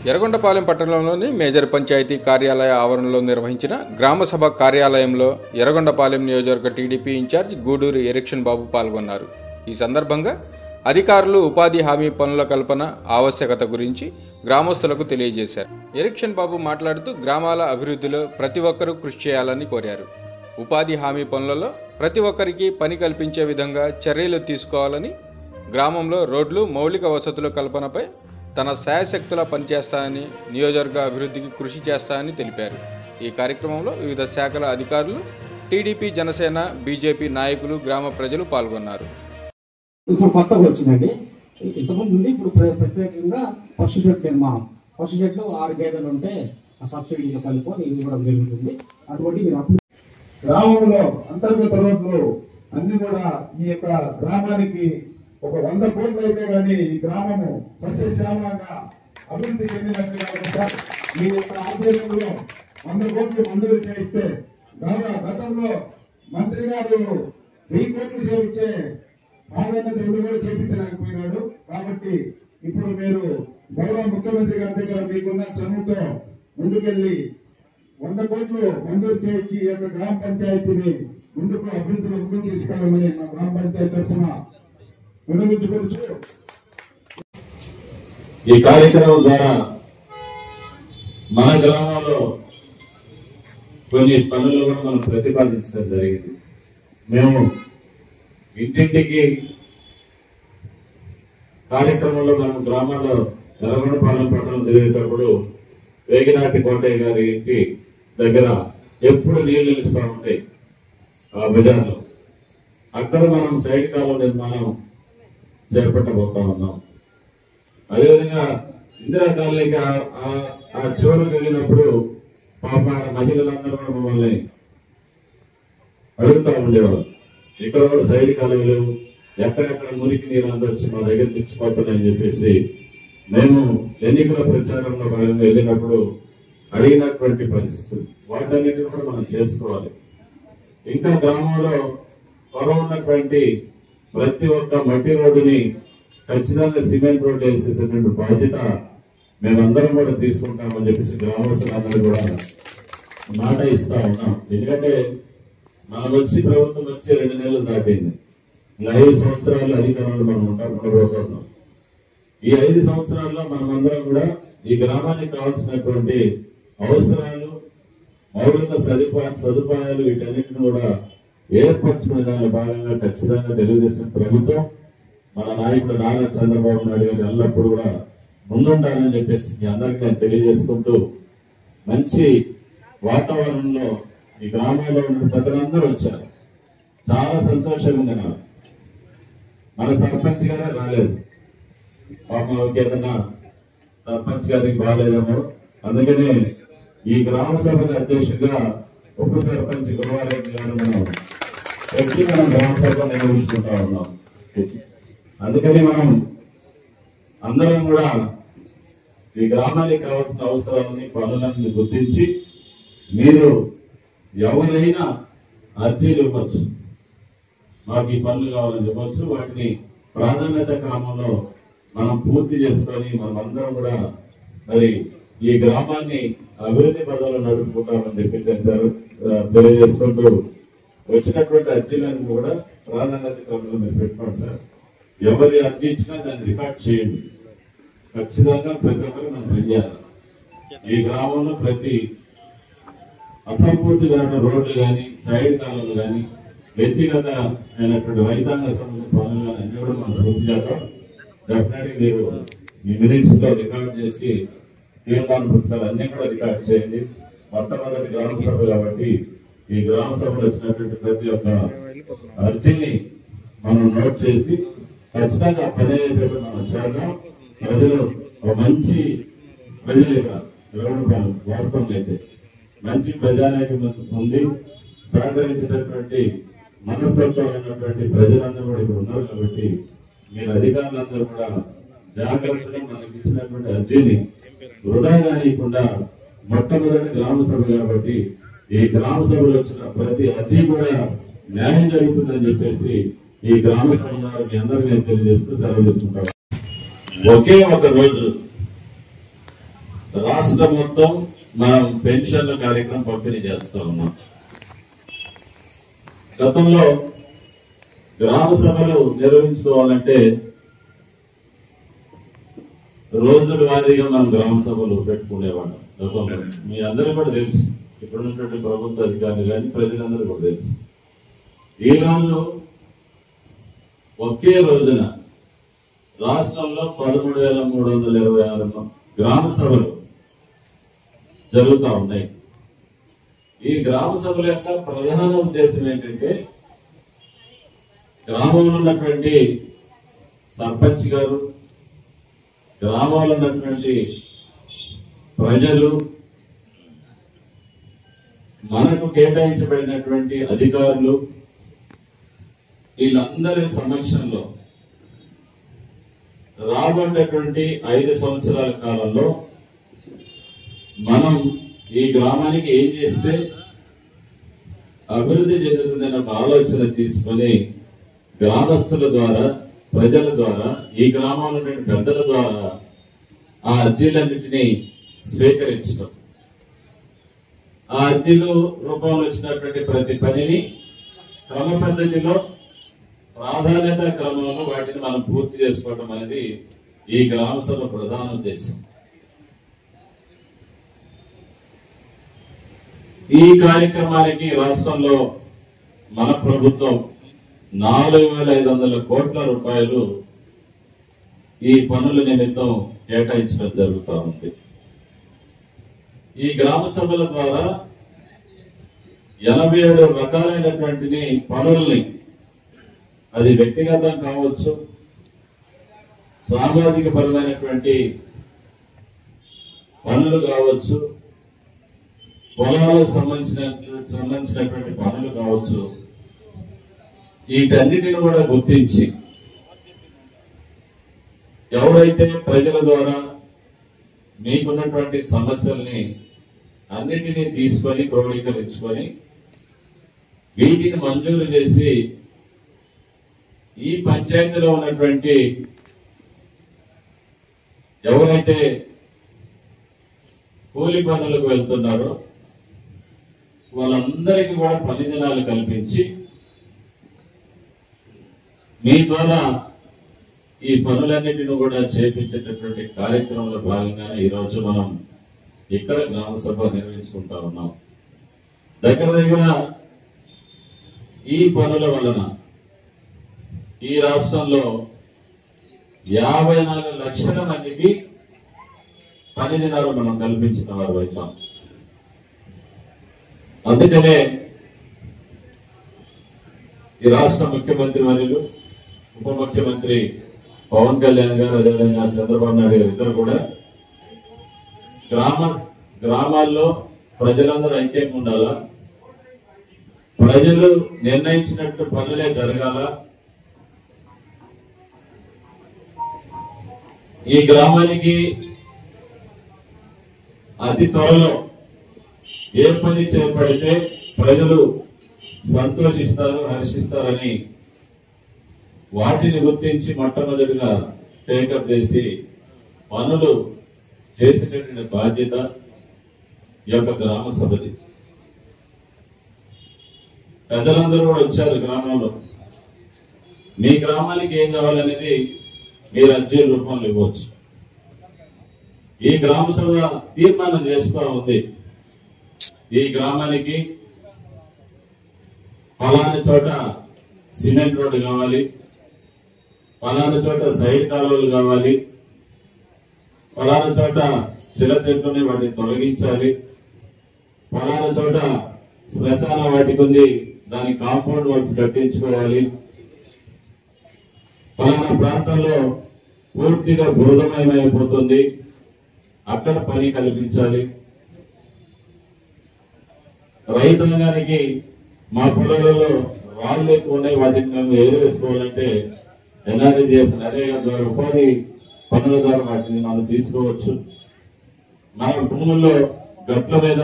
ఎర్రగొండపాలెం పట్టణంలోని మేజర్ పంచాయతీ కార్యాలయ ఆవరణలో నిర్వహించిన గ్రామసభ కార్యాలయంలో ఎర్రగొండపాలెం నియోజకవర్గ టీడీపీ ఇన్ఛార్జ్ గూడూరు ఎరిక్షన్ బాబు పాల్గొన్నారు. ఈ సందర్భంగా అధికారులు ఉపాధి హామీ పనుల కల్పన ఆవశ్యకత గురించి గ్రామస్తులకు తెలియజేశారు. ఎరిక్షన్ బాబు మాట్లాడుతూ గ్రామాల అభివృద్ధిలో ప్రతి ఒక్కరూ కృషి చేయాలని కోరారు. ఉపాధి హామీ పనులలో ప్రతి ఒక్కరికి పని కల్పించే విధంగా చర్యలు తీసుకోవాలని, గ్రామంలో రోడ్లు, మౌలిక వసతుల కల్పనపై తన శాయశక్తులా పనిచేస్తానని, నియోజకవర్గ అభివృద్ధికి కృషి చేస్తానని తెలిపారు. ఈ కార్యక్రమంలో వివిధ శాఖల అధికారులు, టీడీపీ, జనసేన, బీజేపీ నాయకులు, గ్రామ ప్రజలు పాల్గొన్నారు. ఇప్పుడు కొత్తగా వచ్చిందండి. ఇంతకుముందు ఇప్పుడు ప్రత్యేకంగా ఫస్ట్ షెడ్ నిర్మాణం, ఫస్ట్ షెడ్లో 6 గేదెలు ఉంటే ఆ సబ్సిడీలో కలుపుకొని ఇది కూడా జరుగుతుంది. అటువంటి గ్రామంలో అంతర్గత రోడ్లు అన్ని కూడా ఈ యొక్క గ్రామానికి ఒక 100 కోట్లు అయితే కానీ ఈ గ్రామము సస్యశ్యామలంగా అభివృద్ధి చెందినట్టుగా మీ యొక్క ఆధ్వర్యంలో 100 కోట్లు మంజూరు చేయిస్తే గతంలో మంత్రి గారు 1000 కోట్లు చేయించే ప్రాధాన్యత కూడా చేయించలేకపోయినాడు. కాబట్టి ఇప్పుడు మీరు గౌరవ ముఖ్యమంత్రి గారి దగ్గర మీకున్న చనువుతో ముందుకెళ్లి 100 కోట్లు మంజూరు చేయించి ఈ యొక్క గ్రామ పంచాయతీని ముందుకు అభివృద్ధిలో ముందుకు తీసుకెళ్లమని మా గ్రామ పంచాయతీ తరఫున విన్నవించుకోవచ్చు. ఈ కార్యక్రమం ద్వారా మన గ్రామంలో కొన్ని పనులు కూడా మనం ప్రతిపాదించడం జరిగింది. మేము ఇంటింటికి కార్యక్రమంలో మనం గ్రామాల్లో ఎర్రగొండపాలెం పట్టణం తిరిగేటప్పుడు వేగినాటి కోటయ్య గారి ఇంటి దగ్గర ఎప్పుడు నీళ్లు నిలుస్తూ ఉంటాయి ఆ బజార్లో. అక్కడ మనం సైడ్ కాలువ నిర్మాణం చేపట్టబోతా ఉన్నాం. అదేవిధంగా ఇందిరా కాలనీకి ఆ చివరికి వెళ్ళినప్పుడు పాప మహిళలందరూ కూడా మమ్మల్ని అడుగుతూ ఉండేవారు, ఇక్కడ కూడా సైడ్ కాలువలు ఎక్కడెక్కడ మురికి నీరు అందొచ్చి మా దగ్గర తెచ్చిపోతున్నాయని చెప్పేసి మేము ఎన్నికల ప్రచారంలో భాగంగా వెళ్ళినప్పుడు అడిగినటువంటి పరిస్థితులు వాటన్నిటిని కూడా మనం చేసుకోవాలి. ఇంకా గ్రామంలో ఉన్నటువంటి ప్రతి ఒక్క మట్టి రోడ్డుని ఖచ్చితంగా సిమెంట్ రోడ్డు వేసేసేటువంటి బాధ్యత మేమందరం కూడా తీసుకుంటామని చెప్పేసి గ్రామస్తులందరూ కూడా మాట ఇస్తా ఉన్నాం. ఎందుకంటే మనం వచ్చి ప్రభుత్వం వచ్చి 2 నెలలు దాటింది. 5 సంవత్సరాలు అధికారంలో మనం ఉండబోతున్నాం. ఈ 5 సంవత్సరాల్లో మనమందరం కూడా ఈ గ్రామానికి కావాల్సినటువంటి అవసరాలు, మౌలిక సదుపాయాలు వీటన్నిటిని కూడా ఏర్పరచుకునే దానిలో భాగంగా ఖచ్చితంగా తెలుగుదేశం ప్రభుత్వం, మన నాయకుడు నారా చంద్రబాబు నాయుడు గారు ఎల్లప్పుడూ కూడా ముందుండాలని చెప్పేసి మీ అందరికీ నేను తెలియజేసుకుంటూ, మంచి వాతావరణంలో ఈ గ్రామాల్లో ఉన్న ప్రజలందరూ వచ్చారు. చాలా సంతోషంగా ఉంది. మన సర్పంచ్ గారే రాలేదు, పాపం ఏదన్నా సర్పంచ్ గారికి బాగాలేదేమో, అందుకనే ఈ గ్రామ సభకు అధ్యక్షుడిగా ఉప సర్పంచ్ గురువారెడ్డి గారు మనం గ్రామ సభ నిర్వహించుకుంటా ఉన్నాం. అందుకని మనం అందరం కూడా ఈ గ్రామానికి కావాల్సిన అవసరాలని, పనులన్నీ గుర్తించి మీరు ఎవరైనా అర్జీలు ఇవ్వచ్చు, మాకు ఈ పనులు కావాలని ఇవ్వచ్చు. వాటిని ప్రాధాన్యత క్రమంలో మనం పూర్తి చేసుకొని మనం అందరం కూడా మరి ఈ గ్రామాన్ని అభివృద్ధి పదంలో నడుపుకుంటామని చెప్పి తెలియజేసుకుంటూ, వచ్చినటువంటి అర్జీలను కూడా ప్రాధాన్యత క్రమంలో మీరు పెట్టుకోండి సార్. ఎవరి అర్జీ ఇచ్చినా దాన్ని రికార్డ్ చేయండి. ఖచ్చితంగా ప్రతి ఒక్కరు మనం పనిచేయాలి. ఈ గ్రామంలో ప్రతి అసంపూర్తిగా రోడ్లు కానీ, సైడ్ కాలువలు కానీ, వ్యక్తిగత అయినటువంటి రైతాంగ సంబంధించిన పనులు కానీ అన్ని కూడా మనం పూర్తి చేద్దాం. డెఫినెట్లీ మీరు మీ మినిట్స్ లో రికార్డ్ చేసి తీర్మాన పుస్తకాలు అన్ని కూడా రికార్డ్ చేయండి. మొట్టమొదటి గ్రామ సభ కాబట్టి ఈ గ్రామ సభలో వచ్చినటువంటి ప్రతి ఒక్క అర్జీని మనం నోట్ చేసి ఖచ్చితంగా పని అయ్యేటప్పుడు మనం చేద్దాం. ప్రజలు ఒక మంచి ప్రజలుగా వాస్తవం అయితే మంచి ప్రజానాయకం ఉంది, సహకరించినటువంటి మనస్తత్వమైనటువంటి ప్రజలందరూ కూడా ఇక్కడ ఉన్నారు. కాబట్టి మీరు అధికారులందరూ కూడా జాగ్రత్తగా మనకి ఇచ్చినటువంటి అర్జీని వృధా కానియకుండా, మొట్టమొదటి గ్రామ సభ కాబట్టి ఈ గ్రామ సభలో వచ్చిన ప్రతి అర్జీ కూడా న్యాయం జరుగుతుందని చెప్పేసి ఈ గ్రామ సభ మీ అందరికీ తెలియజేస్తూ సెలవు తీసుకుంటారు. ఒకే ఒక రోజు రాష్ట్రం మొత్తం మనం పెన్షన్ల కార్యక్రమం పంపిణీ చేస్తా ఉన్నాం. గతంలో గ్రామ సభలు నిర్వహించుకోవాలంటే రోజుల వారీగా మనం గ్రామ సభలు పెట్టుకునేవాళ్ళం. గతంలో మీ అందరికీ కూడా తెలుసు, ఇప్పుడున్నటువంటి ప్రభుత్వ అధికారులు కానీ ప్రజలందరూ కూడా తెలుసు. ఈ రోజు ఒకే రోజున రాష్ట్రంలో 13,326 గ్రామ సభలు జరుగుతూ ఉన్నాయి. ఈ గ్రామ సభల యొక్క ప్రధాన ఉద్దేశం ఏంటంటే గ్రామంలో ఉన్నటువంటి సర్పంచ్ గారు, గ్రామంలో ఉన్నటువంటి ప్రజలు, మనకు కేటాయించబడినటువంటి అధికారులు, వీళ్ళందరి సమక్షంలో రాబోయేటువంటి 5 సంవత్సరాల కాలంలో మనం ఈ గ్రామానికి ఏం చేస్తే అభివృద్ధి చెందుతుందనే ఒక ఆలోచన తీసుకొని గ్రామస్తుల ద్వారా, ప్రజల ద్వారా, ఈ గ్రామంలో పెద్దల ద్వారా ఆ అర్జీలన్నింటినీ స్వీకరించడం, ఆ అర్జీలు రూపంలో వచ్చినటువంటి ప్రతి పనిని క్రమ పద్ధతిలో ప్రాధాన్యత క్రమంలో వాటిని మనం పూర్తి చేసుకోవడం అనేది ఈ గ్రామ సభ ప్రధాన ఉద్దేశం. ఈ కార్యక్రమానికి రాష్ట్రంలో మన ప్రభుత్వం 4,500 కోట్ల రూపాయలు ఈ పనుల నిమిత్తం కేటాయించడం జరుగుతూ ఉంది. ఈ గ్రామ సభల ద్వారా 87 రకాలైనటువంటి పనుల్ని, అది వ్యక్తిగతం కావచ్చు, సామాజిక పరమైనటువంటి పనులు కావచ్చు, పొలాలకు సంబంధించినటువంటి పనులు కావచ్చు, వీటన్నిటిని కూడా గుర్తించి ఎవరైతే ప్రజల ద్వారా మీకున్నటువంటి సమస్యల్ని అన్నిటినీ తీసుకొని క్రోడీకరించుకొని వీటిని మంజూరు చేసి ఈ పంచాయతీలో ఉన్నటువంటి ఎవరైతే కూలి పనులకు వెళ్తున్నారో వాళ్ళందరికీ కూడా పని దినాలు కల్పించి మీ ద్వారా ఈ పనులన్నిటిని కూడా చేపించేటటువంటి కార్యక్రమంలో భాగంగానే ఈరోజు మనం ఇక్కడ గ్రామ సభ నిర్వహించుకుంటా ఉన్నాం. దగ్గర ఈ పనుల వలన ఈ రాష్ట్రంలో 54 లక్షల మందికి పని దినాలు మనం కల్పించిన వారు అవుతాం. అందుకనే ఈ రాష్ట్ర ముఖ్యమంత్రి వర్యులు, ఉప ముఖ్యమంత్రి పవన్ కళ్యాణ్ గారు, అదేవిధంగా చంద్రబాబు నాయుడు గారు ఇద్దరు కూడా గ్రామాల్లో ప్రజలందరూ ఐక్యంగా ఉండాలా, ప్రజలు నిర్ణయించినట్టు పనులే జరగాల, ఈ గ్రామానికి అతి త్వరలో ఏ పని చేపడితే ప్రజలు సంతోషిస్తారు, హర్షిస్తారని వాటిని గుర్తించి మొట్టమొదటిగా టేకప్ చేసి పనులు చేసేటటువంటి బాధ్యత ఈ యొక్క గ్రామ సభది. పెద్దలందరూ కూడా వచ్చారు గ్రామంలో. మీ గ్రామానికి ఏం కావాలనేది మీరు అర్జీల రూపంలో ఇవ్వచ్చు. ఈ గ్రామ సభ తీర్మానం చేస్తూ ఉంది, ఈ గ్రామానికి పలానా చోట సిమెంట్ రోడ్డు కావాలి, పలానా చోట సైడ్ కాలువలు కావాలి, పలానా చోట చిల చెట్లని వాటిని తొలగించాలి, పలానా చోట శ్మశాన వాటికి ఉంది దాని కాంపౌండ్ వాల్స్ కట్టించుకోవాలి, పలానా ప్రాంతంలో పూర్తిగా బురదమయమైపోతుంది అక్కడ పని కల్పించాలి, రైతాంగానికి మా పొలాలలో రాళ్ళు ఎక్కువ ఉన్నాయి వాటిని మేము ఏరివేసుకోవాలంటే ఎన్ఆర్జీఎస్ నరేగా ద్వారా ఉపాధి పనుల ద్వారా వాటిని మనం తీసుకోవచ్చు. మన భూముల్లో గట్ల మీద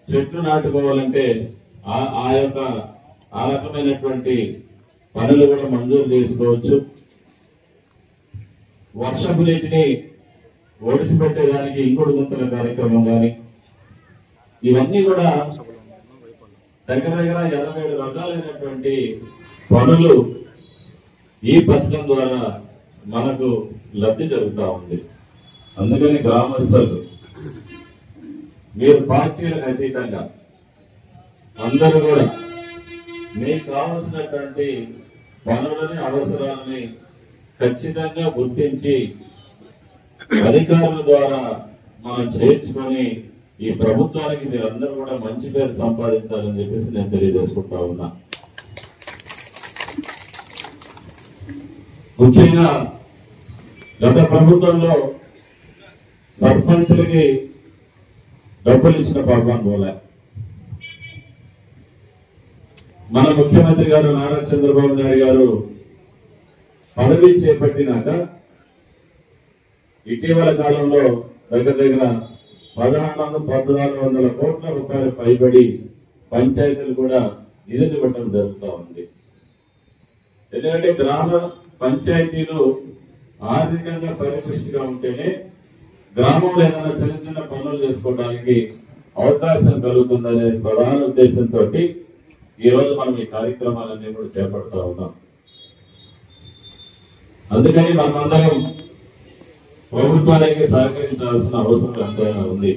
చెట్లు నాటుకోవాలంటే ఆ రకమైనటువంటి పనులు కూడా మంజూరు చేసుకోవచ్చు. వర్షపు నీటిని ఓడిసిపెట్టేదానికి ఇంకుడు గుంతల కార్యక్రమం కానీ ఇవన్నీ కూడా దగ్గర 27 రకాలైనటువంటి పనులు ఈ పథకం ద్వారా మనకు లబ్ధి జరుగుతూ ఉంది. అందుకని గ్రామస్తులు మీరు పార్టీలకు అతీతంగా అందరూ కూడా మీకు కావాల్సినటువంటి పనులని అవసరాలని ఖచ్చితంగా గుర్తించి అధికారుల ద్వారా మనం చేర్చుకొని ఈ ప్రభుత్వానికి మీరందరూ కూడా మంచి పేరు సంపాదించాలని చెప్పేసి నేను తెలియజేసుకుంటా ఉన్నా. ముఖ్యంగా గత ప్రభుత్వంలో సర్పంచులకి డబ్బులు ఇచ్చిన పాపాన్ని పోలే. మన ముఖ్యమంత్రి గారు నారా చంద్రబాబు నాయుడు గారు పదవి చేపట్టినాక ఇటీవల కాలంలో దగ్గర 1400 కోట్ల రూపాయలు పైబడి పంచాయతీలు కూడా నిధులు ఇవ్వడం జరుగుతూ ఉంది. ఎందుకంటే గ్రామ పంచాయతీలు ఆర్థికంగా పరిపుష్టిగా ఉంటేనే గ్రామంలో ఏదైనా చిన్న చిన్న పనులు చేసుకోవడానికి అవకాశం కలుగుతుందనే ప్రధాన ఉద్దేశంతో ఈ రోజు మనం ఈ కార్యక్రమాలన్నీ కూడా చేపడతా ఉన్నాం. అందుకని మనమందరం ప్రభుత్వానికి సహకరించాల్సిన అవసరం ఎంతైనా ఉంది.